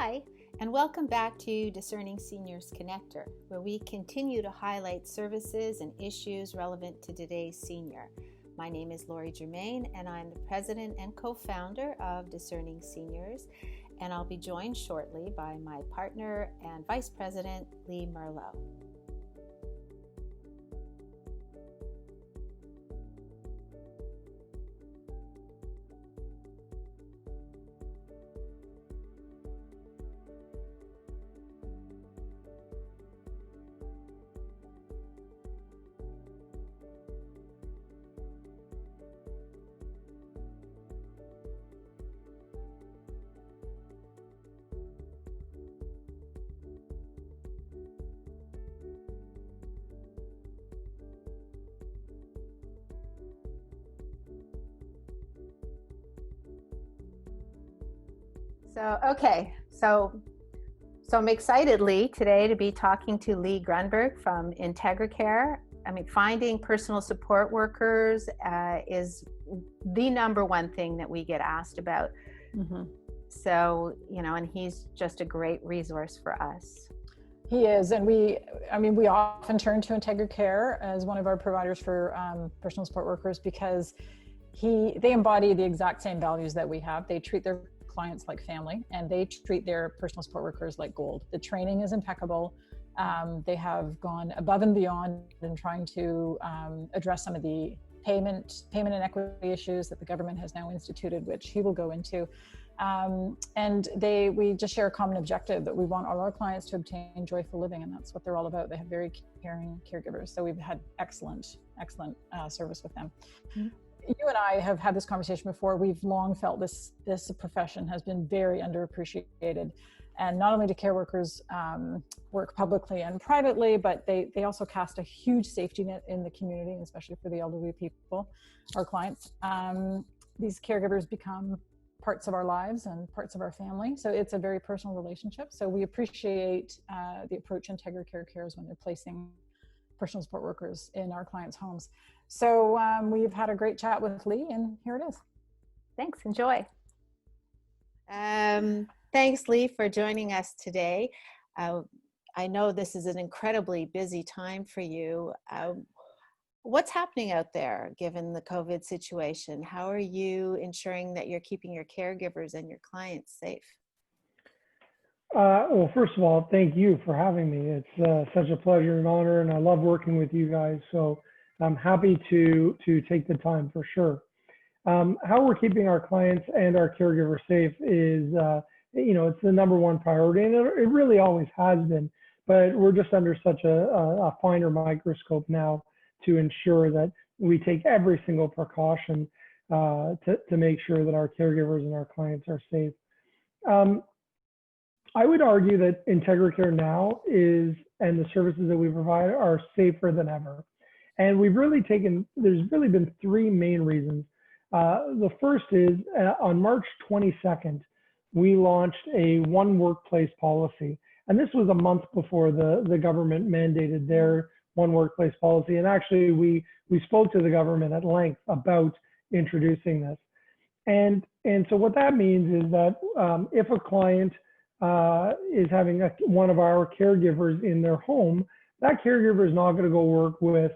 Hi, and welcome back to Discerning Seniors Connector, where we continue to highlight services and issues relevant to today's senior. My name is Lori Germain, and I'm the president and co-founder of Discerning Seniors, and I'll be joined shortly by my partner and vice president, Lee Merlot. So I'm excited, Lee, today to be talking to Lee Grunberg from Integracare. Finding personal support workers is the number one thing that we get asked about. Mm-hmm. So, and he's just a great resource for us. He is, and we often turn to Integracare as one of our providers for personal support workers because they embody the exact same values that we have. They treat their clients like family, and they treat their personal support workers like gold. The training is impeccable. They have gone above and beyond in trying to address some of the payment inequity issues that the government has now instituted, which he will go into. And we just share a common objective that we want all our clients to obtain joyful living, and that's what they're all about. They have very caring caregivers, so we've had excellent service with them. Mm-hmm. You and I have had this conversation before. We've long felt this profession has been very underappreciated. And not only do care workers work publicly and privately, but they also cast a huge safety net in the community, especially for the elderly people, our clients. These caregivers become parts of our lives and parts of our family. So it's a very personal relationship. So we appreciate the approach Integracare cares when they're placing personal support workers in our clients' homes. So we've had a great chat with Lee, and here it is. Thanks. Enjoy. Thanks, Lee, for joining us today. I know this is an incredibly busy time for you. What's happening out there, given the COVID situation? How are you ensuring that you're keeping your caregivers and your clients safe? Well, first of all, thank you for having me. It's such a pleasure and honor, and I love working with you guys. So I'm happy to take the time for sure. How we're keeping our clients and our caregivers safe is, it's the number one priority, and it really always has been. But we're just under such a finer microscope now to ensure that we take every single precaution to make sure that our caregivers and our clients are safe. I would argue that Integracare now and the services that we provide are safer than ever. And there's really been three main reasons. The first is on March 22nd, we launched a one workplace policy. And this was a month before the government mandated their one workplace policy. And actually, we spoke to the government at length about introducing this. And so what that means is that if a client is having one of our caregivers in their home, that caregiver is not going to go work with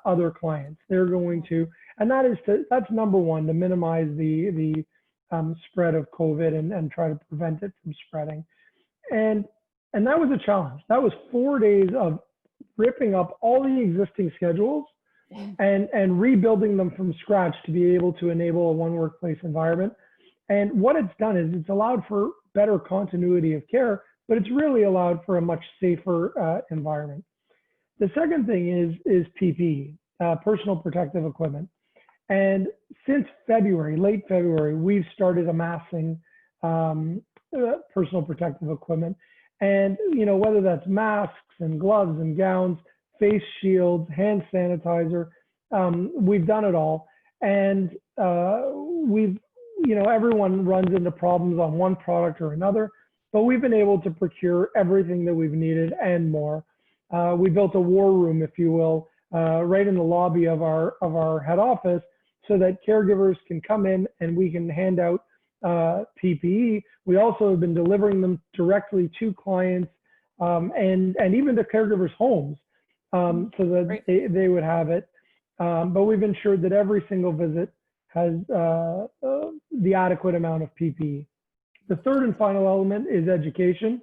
other clients. They're going to, and that's number one, to minimize the spread of COVID and try to prevent it from spreading. And that was a challenge. That was 4 days of ripping up all the existing schedules and rebuilding them from scratch to be able to enable a one workplace environment. And what it's done is it's allowed for better continuity of care, but it's really allowed for a much safer environment. The second thing is PPE, personal protective equipment. And since late February, we've started amassing personal protective equipment. And, whether that's masks and gloves and gowns, face shields, hand sanitizer, we've done it all. And everyone runs into problems on one product or another, but we've been able to procure everything that we've needed and more. We built a war room, if you will, right in the lobby of our head office, so that caregivers can come in and we can hand out PPE, we also have been delivering them directly to clients and even to caregivers' homes so that they would have it. But we've ensured that every single visit has the adequate amount of PPE. The third and final element is education.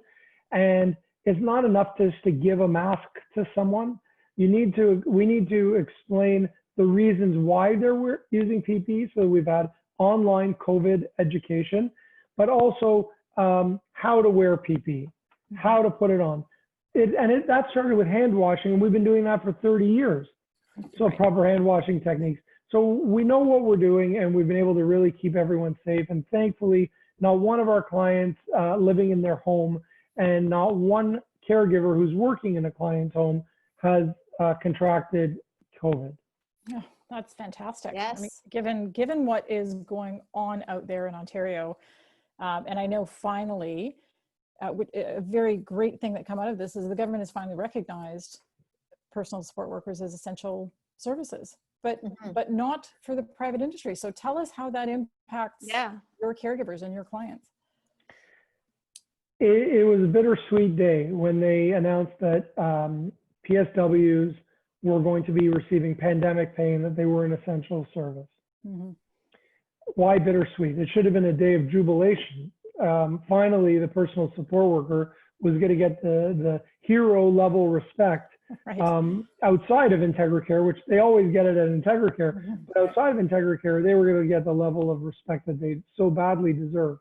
And it's not enough just to give a mask to someone. We need to explain the reasons why they're using PPE. So we've had online COVID education, but also how to wear PPE, how to put it on. That started with hand washing, and we've been doing that for 30 years. So proper hand washing techniques. So we know what we're doing, and we've been able to really keep everyone safe. And thankfully, not one of our clients living in their home and not one caregiver who's working in a client's home has contracted COVID. Oh, that's fantastic. Yes. I mean, given what is going on out there in Ontario, and I know finally, a very great thing that come out of this is the government has finally recognized personal support workers as essential services, but not for the private industry. So tell us how that impacts your caregivers and your clients. It was a bittersweet day when they announced that PSWs were going to be receiving pandemic pay and that they were an essential service. Why bittersweet? It should have been a day of jubilation. Finally, the personal support worker was going to get the hero level respect outside of Integracare, which they always get it at Integracare, but outside of Integracare, they were going to get the level of respect that they so badly deserve.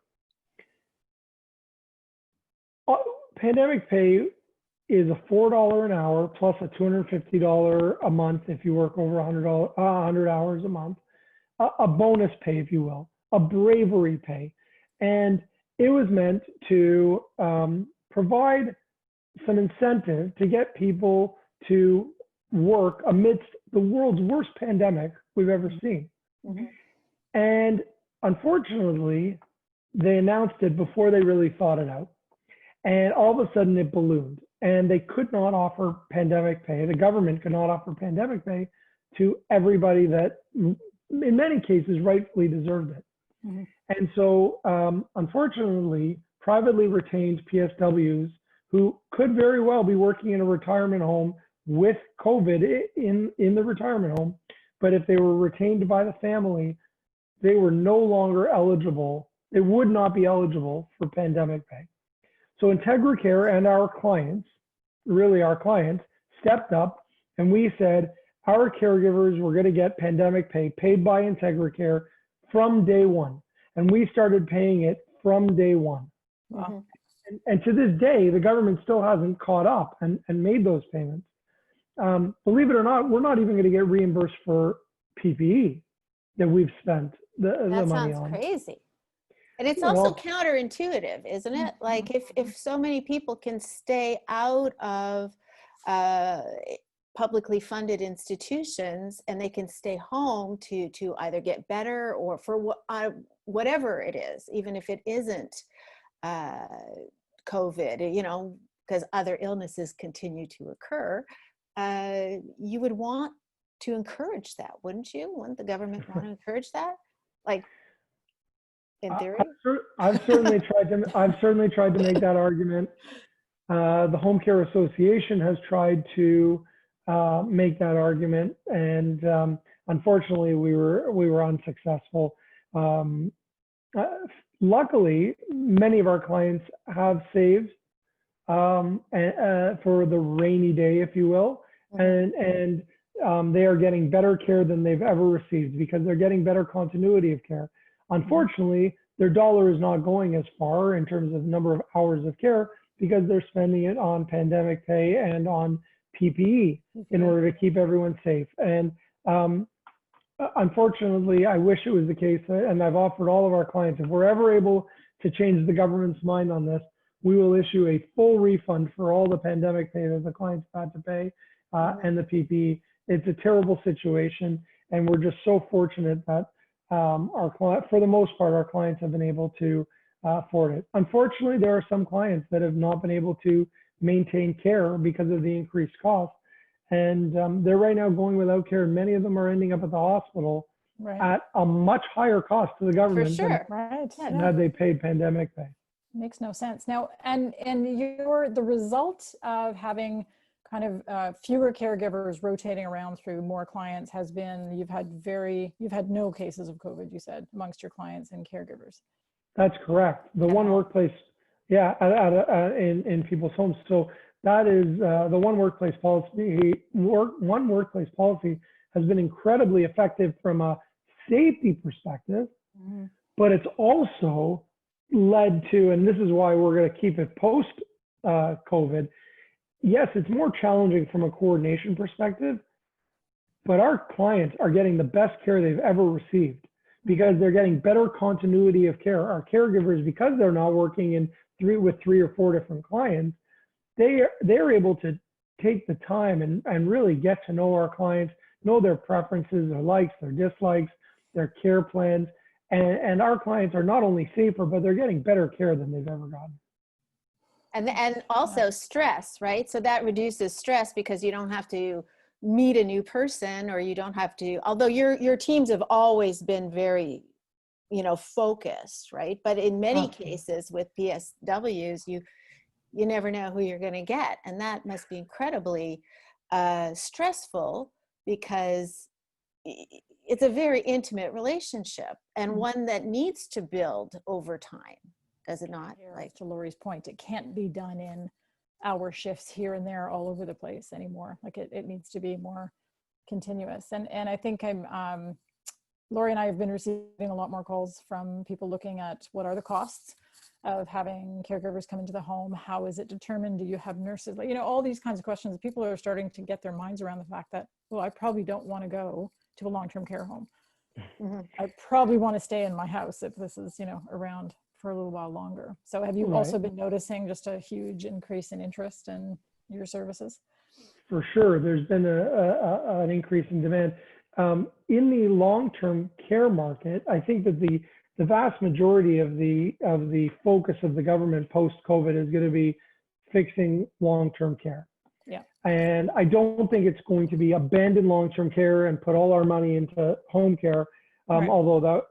Pandemic pay is a $4 an hour plus a $250 a month if you work over 100 hours a month, a bonus pay, if you will, a bravery pay. And it was meant to provide some incentive to get people to work amidst the world's worst pandemic we've ever seen. And unfortunately, they announced it before they really thought it out. And all of a sudden it ballooned and they could not offer pandemic pay. The government could not offer pandemic pay to everybody that in many cases rightfully deserved it. And so unfortunately, privately retained PSWs who could very well be working in a retirement home with COVID in the retirement home, but if they were retained by the family, they were no longer eligible. They would not be eligible for pandemic pay. So Integracare and our clients, really our clients, stepped up and we said our caregivers were going to get pandemic pay paid by Integracare from day one. And we started paying it from day one. And to this day, the government still hasn't caught up and made those payments. Believe it or not, we're not even going to get reimbursed for PPE that we've spent the money on. That sounds crazy. And it's also counterintuitive, isn't it? Like if so many people can stay out of publicly funded institutions and they can stay home to either get better or for whatever it is, even if it isn't COVID, you know, because other illnesses continue to occur, you would want to encourage that, wouldn't you? Wouldn't the government want to encourage that? Like, in theory? I've certainly tried to make that argument. The Home Care Association has tried to make that argument, and unfortunately, we were unsuccessful. Luckily, many of our clients have saved for the rainy day, if you will, and they are getting better care than they've ever received because they're getting better continuity of care. Unfortunately, their dollar is not going as far in terms of number of hours of care because they're spending it on pandemic pay and on PPE in order to keep everyone safe. And unfortunately, I wish it was the case, and I've offered all of our clients, if we're ever able to change the government's mind on this, we will issue a full refund for all the pandemic pay that the clients had to pay and the PPE. It's a terrible situation, and we're just so fortunate that for the most part, our clients have been able to afford it. Unfortunately, there are some clients that have not been able to maintain care because of the increased cost. And they're right now going without care. Many of them are ending up at the hospital at a much higher cost to the government sure. Right. than had they paid pandemic pay. Makes no sense. Now, and the result of having kind of fewer caregivers rotating around through more clients has been you've had no cases of COVID, you said, amongst your clients and caregivers. That's correct. The one workplace, in people's homes. So that is the one workplace policy. One workplace policy has been incredibly effective from a safety perspective, but it's also led to, and this is why we're going to keep it post COVID. Yes, it's more challenging from a coordination perspective, but our clients are getting the best care they've ever received because they're getting better continuity of care. Our caregivers, because they're not working with three or four different clients, they're able to take the time and really get to know our clients, know their preferences, their likes, their dislikes, their care plans. And our clients are not only safer, but they're getting better care than they've ever gotten. And also stress, right? So that reduces stress because you don't have to meet a new person, or you don't have to, although your teams have always been very, focused, right? But in many cases with PSWs, you never know who you're going to get. And that must be incredibly stressful because it's a very intimate relationship and one that needs to build over time, does it not? Like to Laurie's point, it can't be done in hour shifts here and there all over the place anymore. Like it needs to be more continuous. And I think Laurie and I have been receiving a lot more calls from people looking at what are the costs of having caregivers come into the home. How is it determined? Do you have nurses? All these kinds of questions. People are starting to get their minds around the fact that, well, I probably don't want to go to a long-term care home. I probably want to stay in my house if this is, around for a little while longer. So have you also been noticing just a huge increase in interest in your services? For sure. There's been an increase in demand. In the long-term care market, I think that the vast majority of the focus of the government post-COVID is going to be fixing long-term care. Yeah. And I don't think it's going to be abandon long-term care and put all our money into home care. Although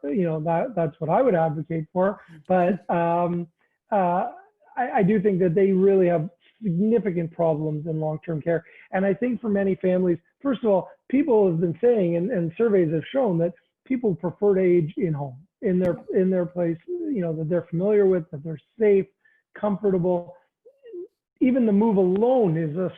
that's what I would advocate for. But I do think that they really have significant problems in long-term care. And I think for many families, first of all, people have been saying, and surveys have shown that people prefer to age in home, in their place, that they're familiar with, that they're safe, comfortable. Even the move alone is a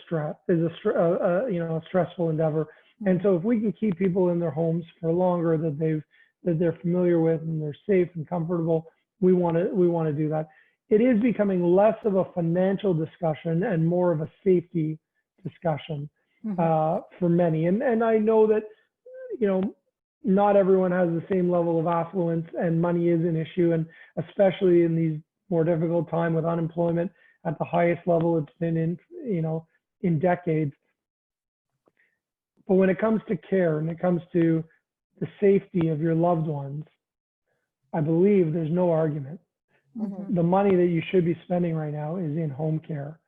stressful endeavor. And so if we can keep people in their homes for longer that they're familiar with and they're safe and comfortable, we want to do that. It is becoming less of a financial discussion and more of a safety discussion for many. And I know that not everyone has the same level of affluence, and money is an issue, and especially in these more difficult time with unemployment at the highest level it's been in decades. But when it comes to care and it comes to the safety of your loved ones, I believe there's no argument. The money that you should be spending right now is in home care.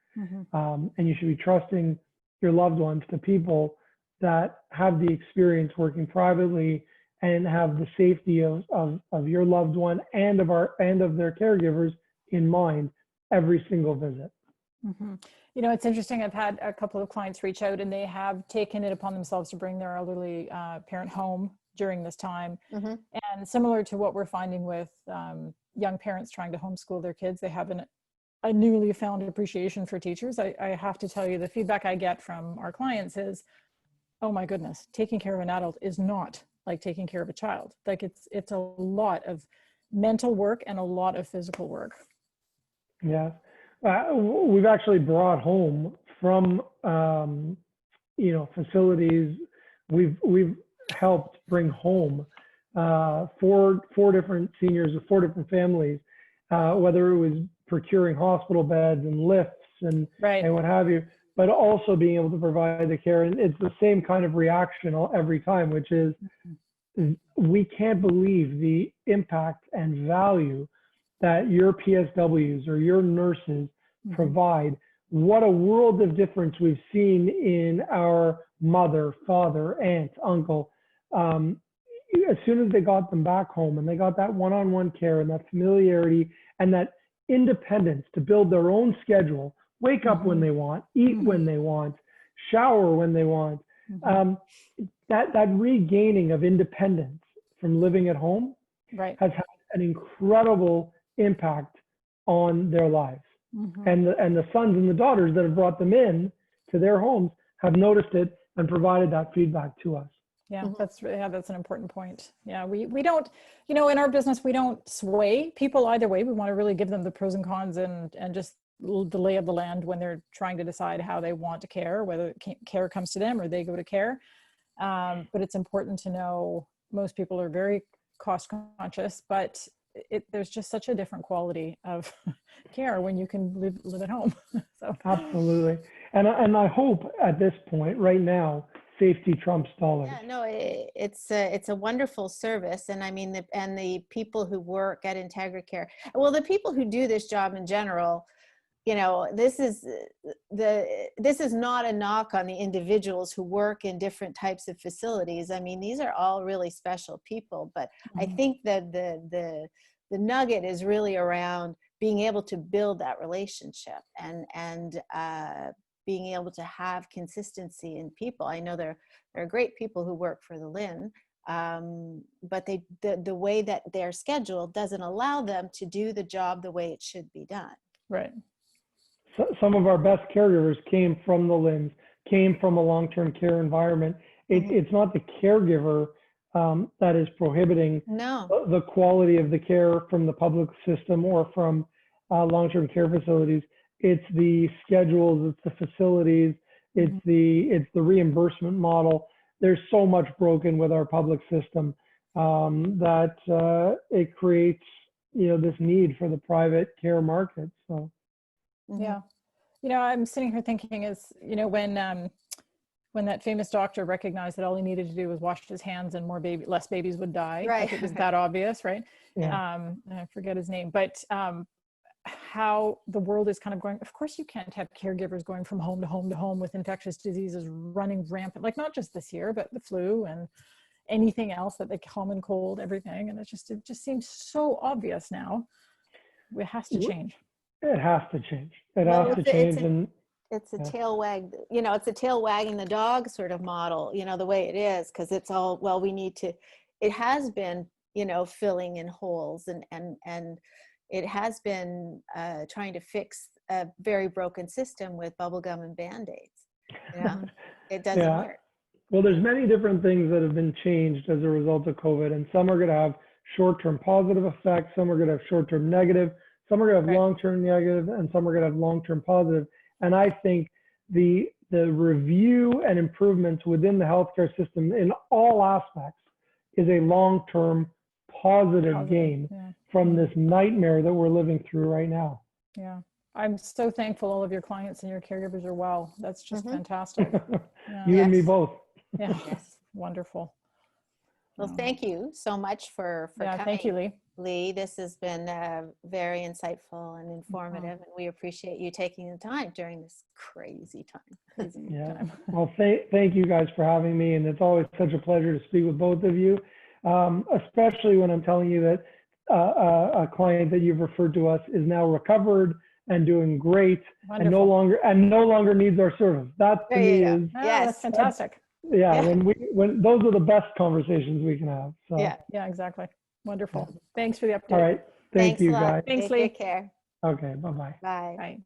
And you should be trusting your loved ones to people that have the experience working privately and have the safety of your loved one and of their caregivers in mind every single visit. It's interesting. I've had a couple of clients reach out and they have taken it upon themselves to bring their elderly parent home during this time. And similar to what we're finding with young parents trying to homeschool their kids, they have a newly found appreciation for teachers. I have to tell you, the feedback I get from our clients is, oh my goodness, taking care of an adult is not like taking care of a child. Like it's a lot of mental work and a lot of physical work. Yeah. We've actually brought home from, facilities. We've helped bring home four different seniors of 4 different families, whether it was procuring hospital beds and lifts and what have you, but also being able to provide the care. And it's the same kind of reaction every time, which is we can't believe the impact and value that your PSWs or your nurses provide. What a world of difference we've seen in our mother, father, aunt, uncle. as soon as they got them back home and they got that one-on-one care and that familiarity and that independence to build their own schedule, wake up when they want, eat when they want, shower when they want, that regaining of independence from living at home has had an incredible impact on their lives. And the sons and the daughters that have brought them in to their homes have noticed it and provided that feedback to us. Yeah, that's an important point. Yeah, we don't, in our business, we don't sway people either way. We want to really give them the pros and cons and just the lay of the land when they're trying to decide how they want to care, whether care comes to them or they go to care. But it's important to know most people are very cost conscious, but there's just such a different quality of care when you can live at home. So. Absolutely. And I hope at this point right now, safety trumps dollars. Yeah, no, it's a wonderful service. And I mean, the people who work at Integracare, well, the people who do this job in general, this is not a knock on the individuals who work in different types of facilities. I mean, these are all really special people, but I think that the nugget is really around being able to build that relationship and being able to have consistency in people. I know there are great people who work for the Lynn, but the way that they're scheduled doesn't allow them to do the job the way it should be done. Right. So some of our best caregivers came from the LHINs, came from a long-term care environment. It's not the caregiver that is prohibiting the quality of the care from the public system or from long-term care facilities. It's the schedules, it's the facilities, it's the reimbursement model. There's so much broken with our public system that it creates, this need for the private care market. So. Yeah. I'm sitting here thinking when that famous doctor recognized that all he needed to do was wash his hands and less babies would die. Right. Like it was that obvious, right? Yeah. I forget his name, but how the world is kind of going, of course you can't have caregivers going from home to home to home with infectious diseases running rampant, like not just this year, but the flu and anything else, that the common cold, everything. And it just seems so obvious now. It has to change. It has to change. It has to change. It's a tail wag, it's a tail wagging the dog sort of model, the way it is, because it's all, well, it has been, filling in holes and it has been trying to fix a very broken system with bubblegum and Band-Aids. It doesn't work. Well, there's many different things that have been changed as a result of COVID, and some are going to have short-term positive effects, some are going to have short-term negative, some are going to have long-term negative, and some are going to have long-term positive. And I think the review and improvements within the healthcare system in all aspects is a long-term positive gain from this nightmare that we're living through right now. Yeah. I'm so thankful all of your clients and your caregivers are well. That's just fantastic. You and me both. Yeah. Yes. Wonderful. Well, thank you so much for coming. Thank you, Leigh. Lee, this has been very insightful and informative, and we appreciate you taking the time during this crazy time. Well, thank you guys for having me, and it's always such a pleasure to speak with both of you, especially when I'm telling you that a client that you've referred to us is now recovered and doing great. Wonderful. and no longer needs our service. That to me is that's fantastic. When those are the best conversations we can have. So. Yeah, exactly. Wonderful. Thanks for the update. All right. Thanks you, guys. Thanks, Leigh. Take care. Okay. Bye-bye. Bye. Bye.